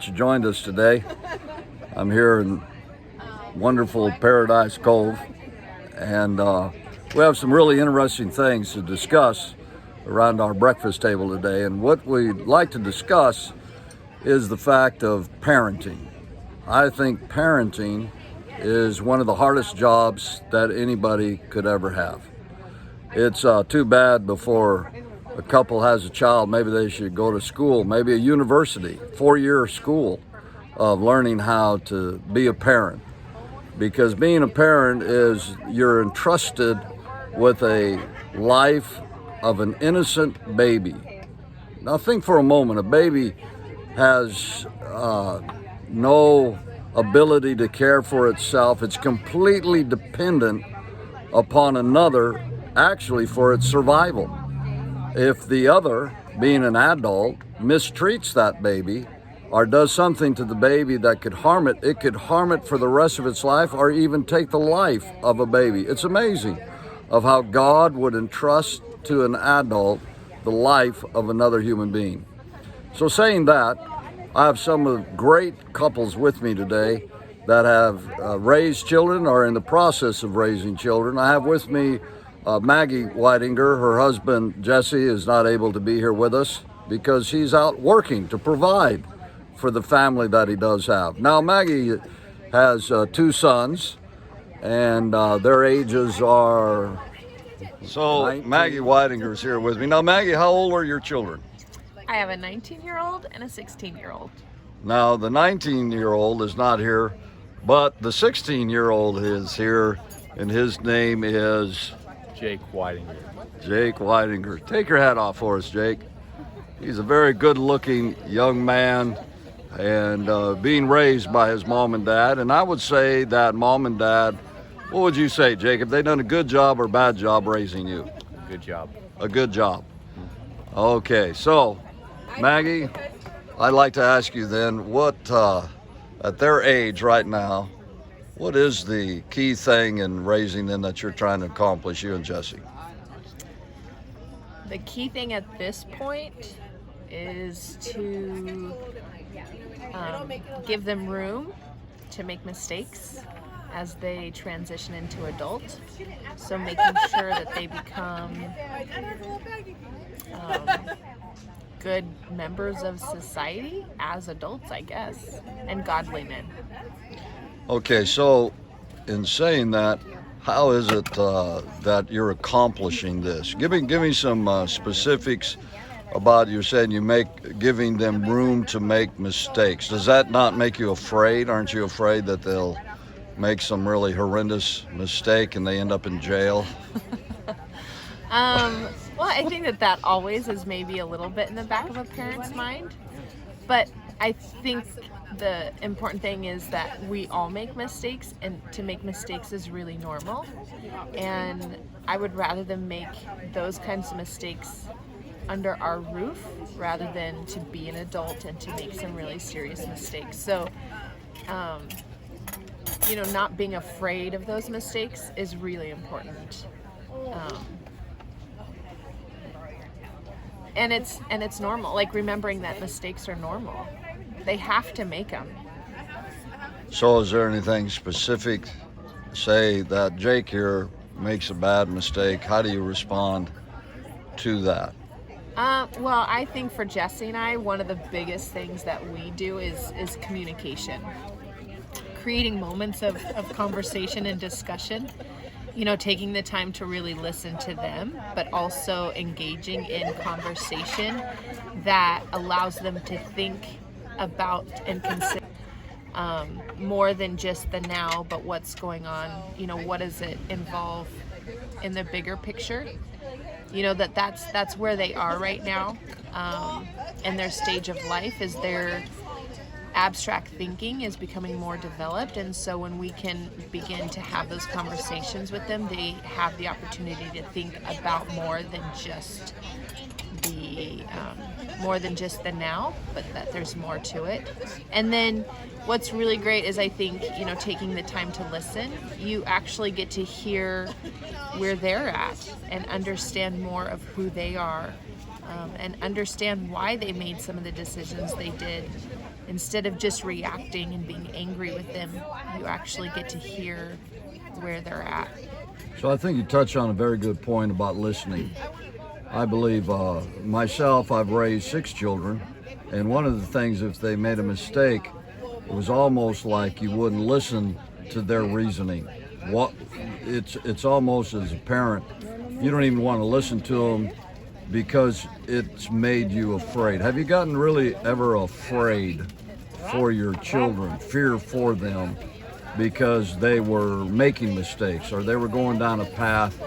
that you joined us today. I'm here in wonderful Paradise Cove, and we have some really interesting things to discuss around our breakfast table today. And what we'd like to discuss is the fact of parenting. I think parenting is one of the hardest jobs that anybody could ever have. It's too bad before a couple has a child, maybe they should go to school, maybe a university, 4-year school of learning how to be a parent. Because being a parent is you're entrusted with a life of an innocent baby. Now think for a moment, a baby has no ability to care for itself. It's completely dependent upon another, actually, for its survival. If the other, being an adult, mistreats that baby or does something to the baby that could harm it, it could harm it for the rest of its life or even take the life of a baby. It's amazing of how God would entrust to an adult the life of another human being. So saying that, I have some of the great couples with me today that have raised children or are in the process of raising children. I have with me Maggie Whitinger. Her husband Jesse is not able to be here with us because he's out working to provide for the family that he does have. Now Maggie has 2 sons, and their ages are... So 19. Maggie Whitinger is here with me. Now Maggie, how old are your children? I have a 19-year-old and a 16-year-old. Now the 19-year-old is not here, but the 16-year-old is here, and his name is... Jake Whitinger. Jake Whitinger. Take your hat off for us, Jake. He's a very good-looking young man, and being raised by his mom and dad. And I would say that mom and dad, what would you say, Jake? Have they done a good job or bad job raising you? Good job. A good job. Okay, so Maggie, I'd like to ask you then, what, at their age right now, what is the key thing in raising them that you're trying to accomplish, you and Jesse? The key thing at this point is to give them room to make mistakes as they transition into adult. So making sure that they become good members of society as adults, I guess, and godly men. Okay, so in saying that, how is it that you're accomplishing this? Give me some specifics about, you said giving them room to make mistakes. Does that not make you afraid? Aren't you afraid that they'll make some really horrendous mistake and they end up in jail? Well, I think that always is maybe a little bit in the back of a parent's mind, but I think the important thing is that we all make mistakes, and to make mistakes is really normal. And I would rather them make those kinds of mistakes under our roof rather than to be an adult and to make some really serious mistakes. So, not being afraid of those mistakes is really important. And it's normal, like remembering that mistakes are normal. They have to make them. So is there anything specific, say that Jake here makes a bad mistake, how do you respond to that? Well, I think for Jesse and I, one of the biggest things that we do is communication. Creating moments of conversation and discussion. Taking the time to really listen to them, but also engaging in conversation that allows them to think about and consider more than just the now, but what's going on. What does it involve in the bigger picture? That's where they are right now, in their stage of life, is their abstract thinking is becoming more developed, and so when we can begin to have those conversations with them, they have the opportunity to think about more than just the now, but that there's more to it. And then what's really great is, I think, taking the time to listen, you actually get to hear where they're at and understand more of who they are, and understand why they made some of the decisions they did instead of just reacting and being angry with them, you actually get to hear where they're at. So I think you touched on a very good point about listening. I believe myself, I've raised 6 children, and one of the things, if they made a mistake, it was almost like you wouldn't listen to their reasoning. It's almost, as a parent, you don't even want to listen to them because it's made you afraid. Have you gotten really ever afraid for your children, fear for them, because they were making mistakes or they were going down a path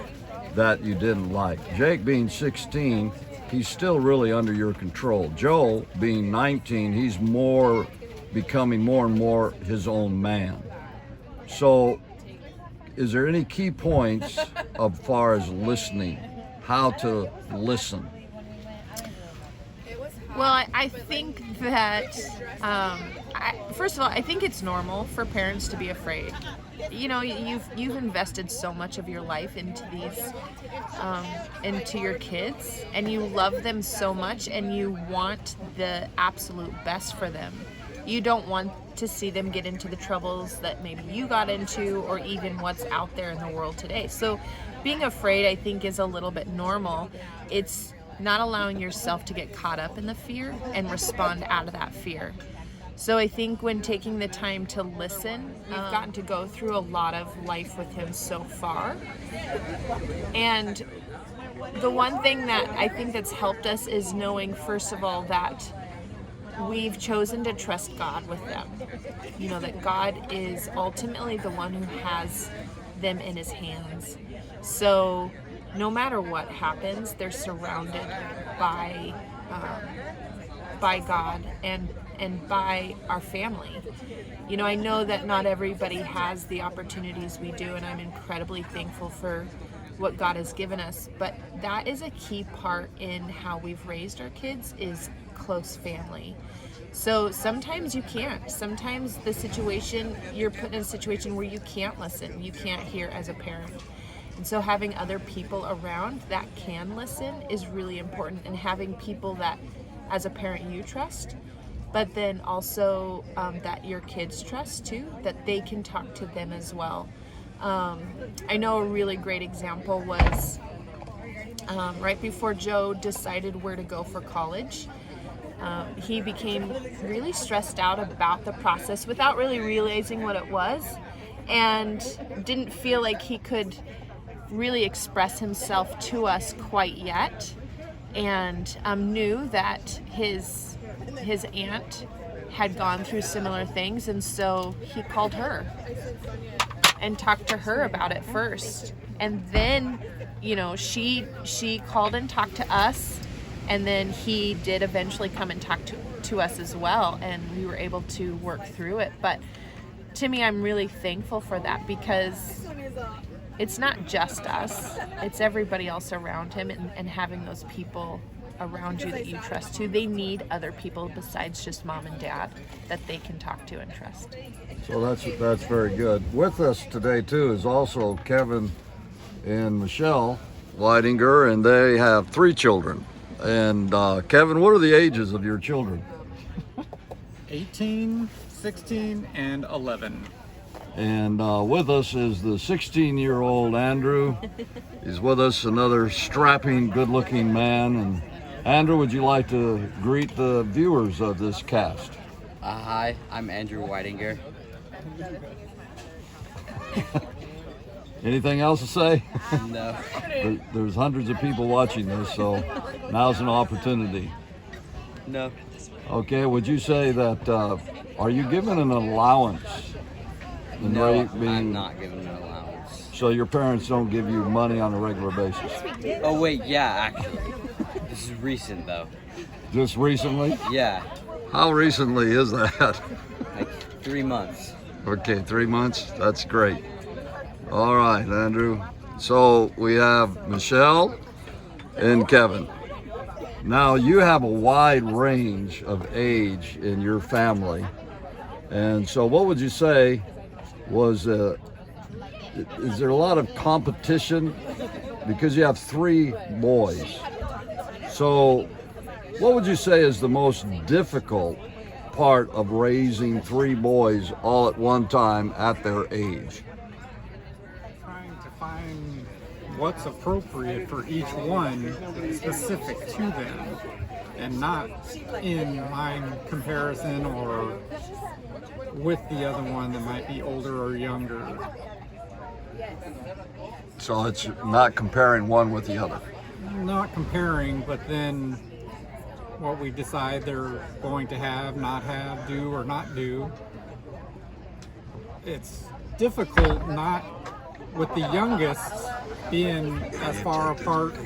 that you didn't like? Jake being 16, he's still really under your control. Joe being 19, he's becoming more and more his own man. So is there any key points as far as listening, how to listen? Well, I think that, first of all, I think it's normal for parents to be afraid. You know, you've invested so much of your life into into your kids, and you love them so much, and you want the absolute best for them. You don't want to see them get into the troubles that maybe you got into, or even what's out there in the world today. So being afraid, I think, is a little bit normal. It's not allowing yourself to get caught up in the fear and respond out of that fear. So I think when taking the time to listen, we've gotten to go through a lot of life with him so far. And the one thing that I think that's helped us is knowing, first of all, that we've chosen to trust God with them. You know, that God is ultimately the one who has them in his hands. So no matter what happens, they're surrounded by God and by our family. You know, I know that not everybody has the opportunities we do, and I'm incredibly thankful for what God has given us, but that is a key part in how we've raised our kids, is close family. So sometimes you can't. Sometimes you're put in a situation where you can't listen, you can't hear as a parent. And so having other people around that can listen is really important, and having people that, as a parent, you trust, but then also that your kids trust too, that they can talk to them as well. I know a really great example was right before Joe decided where to go for college. He became really stressed out about the process without really realizing what it was, and didn't feel like he could really express himself to us quite yet, and knew that his aunt had gone through similar things, and so he called her and talked to her about it first, and then, you know, she called and talked to us, and then he did eventually come and talk to us as well, and we were able to work through it. But to me, I'm really thankful for that, because it's not just us, it's everybody else around him, and having those people around you that you trust too. They need other people besides just mom and dad that they can talk to and trust. So that's very good. With us today too is also Kevin and Michelle Weidinger, and they have 3 children. And Kevin, what are the ages of your children? 18, 16, and 11. And with us is the 16-year-old Andrew. He's with us, another strapping, good-looking man. And Andrew, would you like to greet the viewers of this cast? Hi, I'm Andrew Weidinger. Anything else to say? No. There's hundreds of people watching this, so now's an opportunity. No. Okay, would you say that, are you given an allowance? No, I'm not given an allowance. So your parents don't give you money on a regular basis? Oh wait, yeah, actually. This is recent though. Just recently? Yeah, How recently is that? like 3 months. Okay, 3 months? That's great. All right, Andrew. So we have Michelle and Kevin. Now you have a wide range of age in your family. And so what would you say was, is there a lot of competition? Because you have 3 boys. So what would you say is the most difficult part of raising 3 boys all at one time at their age? Trying to find what's appropriate for each one, specific to them, and not in line comparison or with the other one that might be older or younger. So it's not comparing one with the other. Not comparing, but then what we decide they're going to have, not have, do or not do. It's difficult not with the youngest being as far apart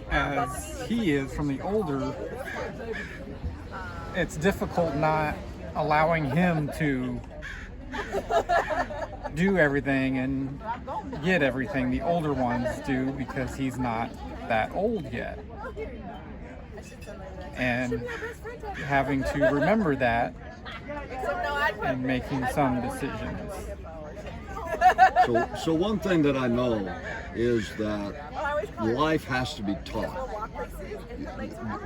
as he is from the older. It's difficult not allowing him to do everything and get everything the older ones do because he's not that old yet. And having to remember that and making some decisions. So one thing that I know is that life has to be taught.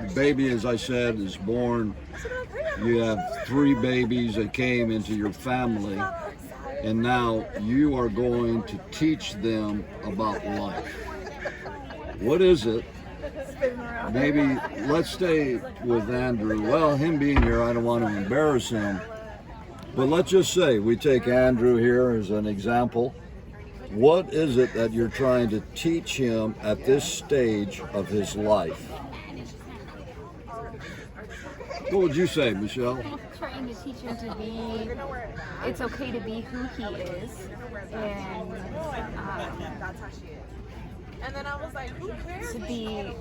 The baby, as I said, is born. You have 3 babies that came into your family, and now you are going to teach them about life. What is it? Maybe let's stay with Andrew. Well, him being here, I don't want to embarrass him. But let's just say we take Andrew here as an example. What is it that you're trying to teach him at this stage of his life? What would you say, Michelle? Trying to teach him to be, it's okay to be who he is, and then I was like, who cares? to be a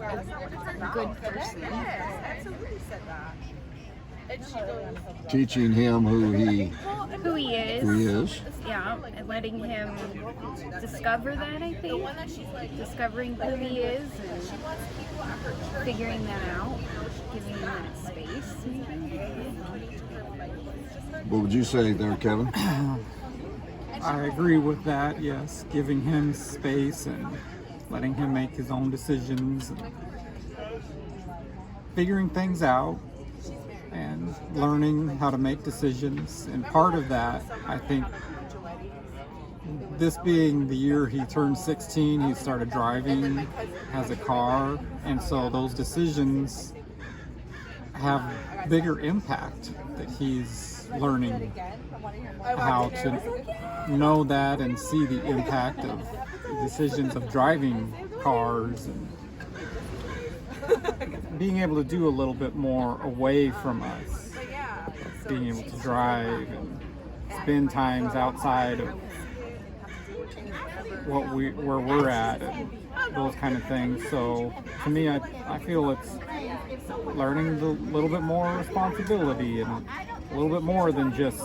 good person. Absolutely said that. And she goes, Teaching him who he is. Yeah, and letting him discover that, I think. Discovering who he is and figuring that out, giving him that space, maybe. What would you say there, Kevin? I agree with that, yes. Giving him space and letting him make his own decisions and figuring things out and learning how to make decisions. And part of that, I think, this being the year he turned 16, he started driving, has a car, and so those decisions have bigger impact that he's learning how to know that and see the impact of the decisions of driving cars and being able to do a little bit more away from us, being able to drive and spend times outside of where we're at and those kind of things. So to me, I feel it's learning a little bit more responsibility and a little bit more than just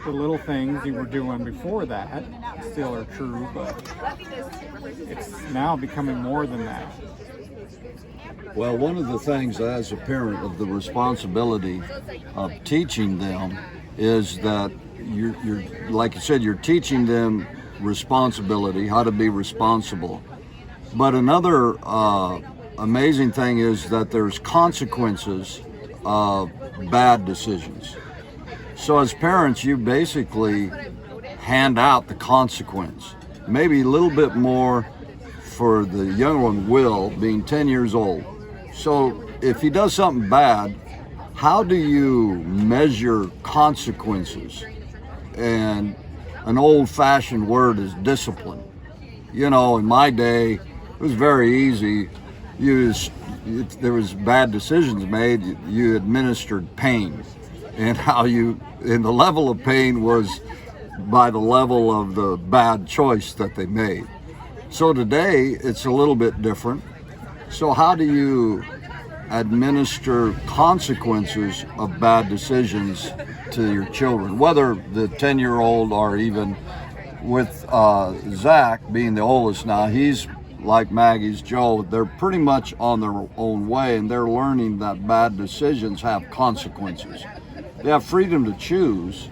the little things you were doing before that still are true, but it's now becoming more than that. Well, one of the things as a parent of the responsibility of teaching them is that you're like you said, you're teaching them responsibility, how to be responsible. But another amazing thing is that there's consequences of bad decisions. So as parents, you basically hand out the consequence. Maybe a little bit more for the younger one, Will, being 10 years old. So if he does something bad, how do you measure consequences? And an old-fashioned word is discipline. You know, in my day, it was very easy. If there was bad decisions made, you administered pain. And and the level of pain was by the level of the bad choice that they made. So today, it's a little bit different. So how do you administer consequences of bad decisions to your children, whether the 10-year-old or even with Zach being the oldest now, he's like Maggie's Joe, they're pretty much on their own way and they're learning that bad decisions have consequences. They have freedom to choose,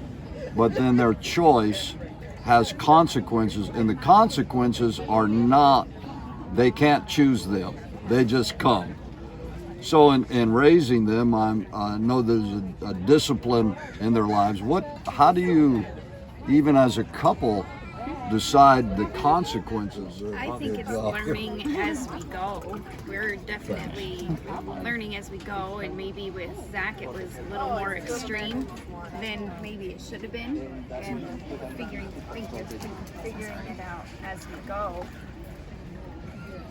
but then their choice has consequences, and the consequences are not, they can't choose them, they just come. So in raising them, I know there's a discipline in their lives. How do you, even as a couple, decide the consequences? I think it's learning as we go. We're definitely learning as we go, and maybe with Zach it was a little more extreme than maybe it should have been, and figuring it out as we go,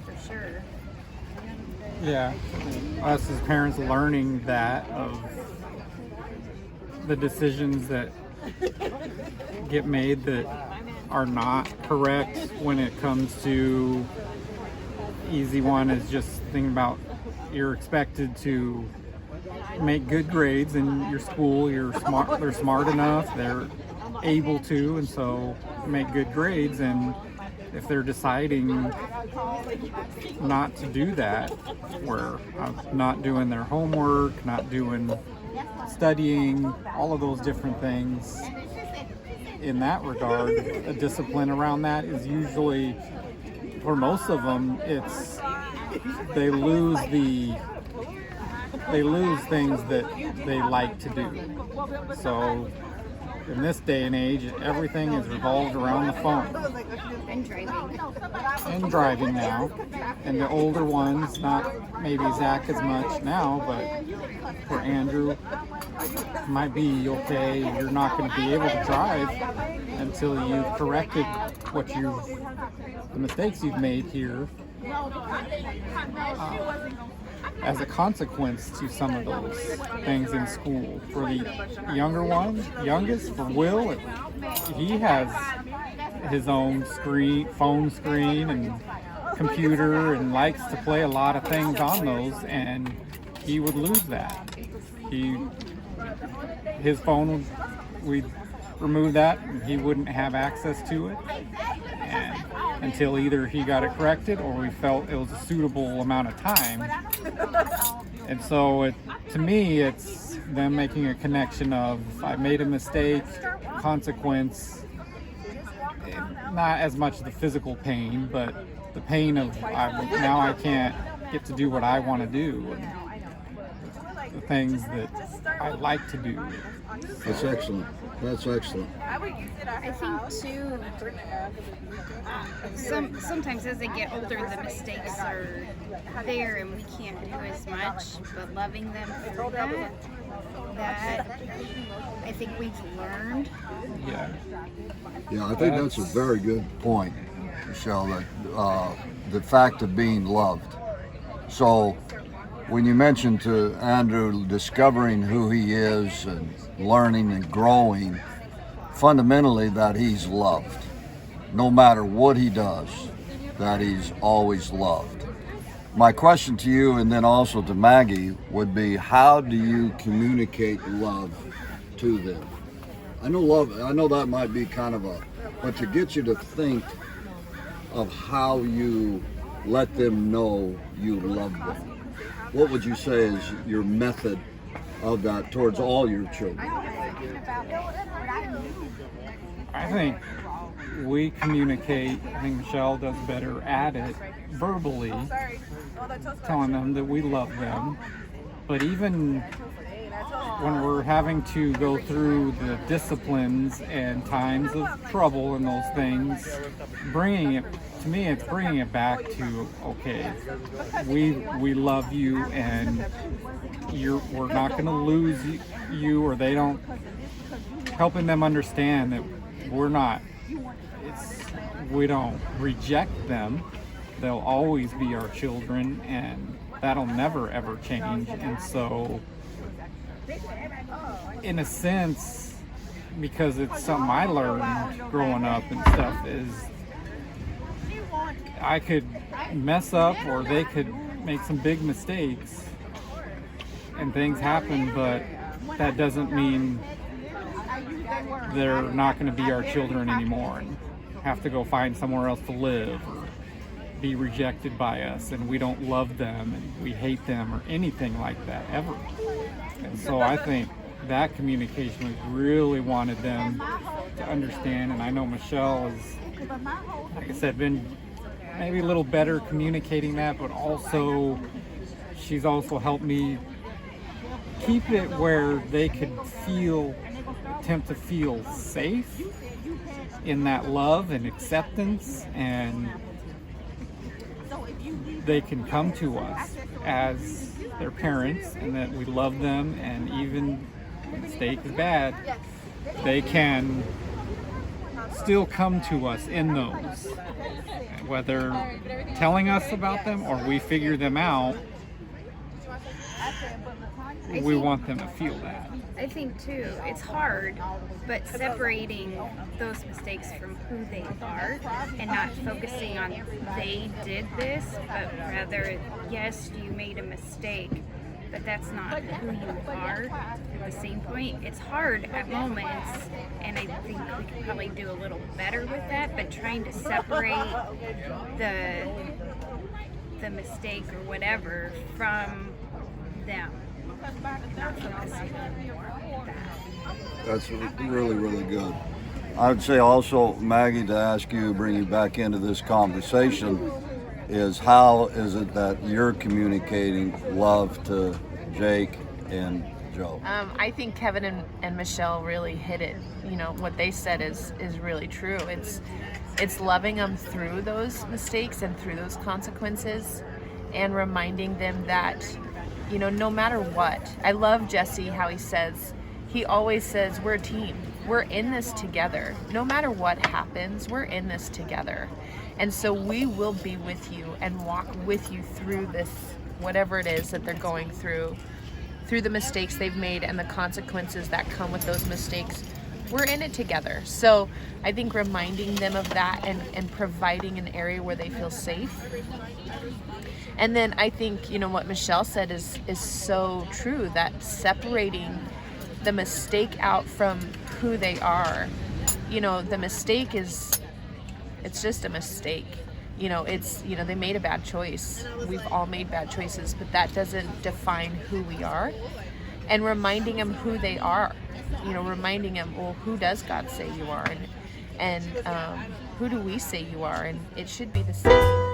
for sure. Yeah, us as parents learning that of the decisions that get made that are not correct when it comes to easy one is just thinking about you're expected to make good grades in your school. They're smart enough, they're able to, and so make good grades. And if they're deciding not to do that, where not doing their homework, not doing studying, all of those different things, in that regard, a discipline around that is usually, for most of them, it's they lose things that they like to do. So in this day and age, everything is revolved around the phone. And driving now. And the older ones, not maybe Zach as much now, but for Andrew, might be okay, you're not going to be able to drive until you've corrected the mistakes you've made here. As a consequence to some of those things in school. For the youngest, for Will, he has his own phone screen and computer, and likes to play a lot of things on those, and he would lose that. His phone, we'd remove that, and he wouldn't have access to it, and until either he got it corrected or we felt it was a suitable amount of time. And so to me, it's them making a connection of, I made a mistake, consequence, not as much the physical pain, but the pain of now I can't get to do what I want to do, and the things that I like to do. That's excellent. That's excellent. I think too, sometimes as they get older, the mistakes are there and we can't do as much, but loving them through that I think we've learned. Yeah, I think that's a very good point, Michelle, that the fact of being loved. So when you mentioned to Andrew discovering who he is and learning and growing, fundamentally that he's loved. No matter what he does, that he's always loved. My question to you, and then also to Maggie, would be, how do you communicate love to them? I know that might be kind of but to get you to think of how you let them know you love them. What would you say is your method of that towards all your children? I think we communicate, I think Michelle does better at it verbally, telling them that we love them. But even when we're having to go through the disciplines and times of trouble and those things, to me, it's bringing it back to, okay, we love you, and we're not going to lose you, or they don't, helping them understand that we don't reject them. They'll always be our children, and that'll never ever change. And so, in a sense, because it's something I learned growing up and stuff, is I could mess up or they could make some big mistakes and things happen, but that doesn't mean they're not going to be our children anymore and have to go find somewhere else to live or be rejected by us, and we don't love them and we hate them or anything like that ever. And so I think that communication, we really wanted them to understand, and I know Michelle has, like I said, been maybe a little better communicating that, but also she's also helped me keep it where they could attempt to feel safe in that love and acceptance, and they can come to us as their parents and that we love them, and even if the mistake is bad, they can still come to us in those, whether telling us about them or we figure them out. We want them to feel that. I think too, it's hard, but separating those mistakes from who they are and not focusing on they did this, but rather, yes, you made a mistake, but that's not who you are at the same point. It's hard at moments, and I think we could probably do a little better with that, but trying to separate the mistake or whatever from them. Not focusing on that. That's really, really good. I would say also, Maggie, to ask you, bring you back into this conversation, is how is it that you're communicating love to Jake and Joe? I think Kevin and Michelle really hit it. You know, what they said is really true. It's loving them through those mistakes and through those consequences, and reminding them that, you know, no matter what. I love Jesse, how he always says, we're a team. We're in this together. No matter what happens, we're in this together. And so we will be with you and walk with you through this, whatever it is that they're going through the mistakes they've made and the consequences that come with those mistakes. We're in it together. So I think reminding them of that and providing an area where they feel safe. And then I think, you know, what Michelle said is so true, that separating the mistake out from who they are. You know, the mistake it's just a mistake. You know, they made a bad choice. We've all made bad choices, but that doesn't define who we are. And reminding them who they are. You know, reminding them, well, who does God say you are? And who do we say you are? And it should be the same.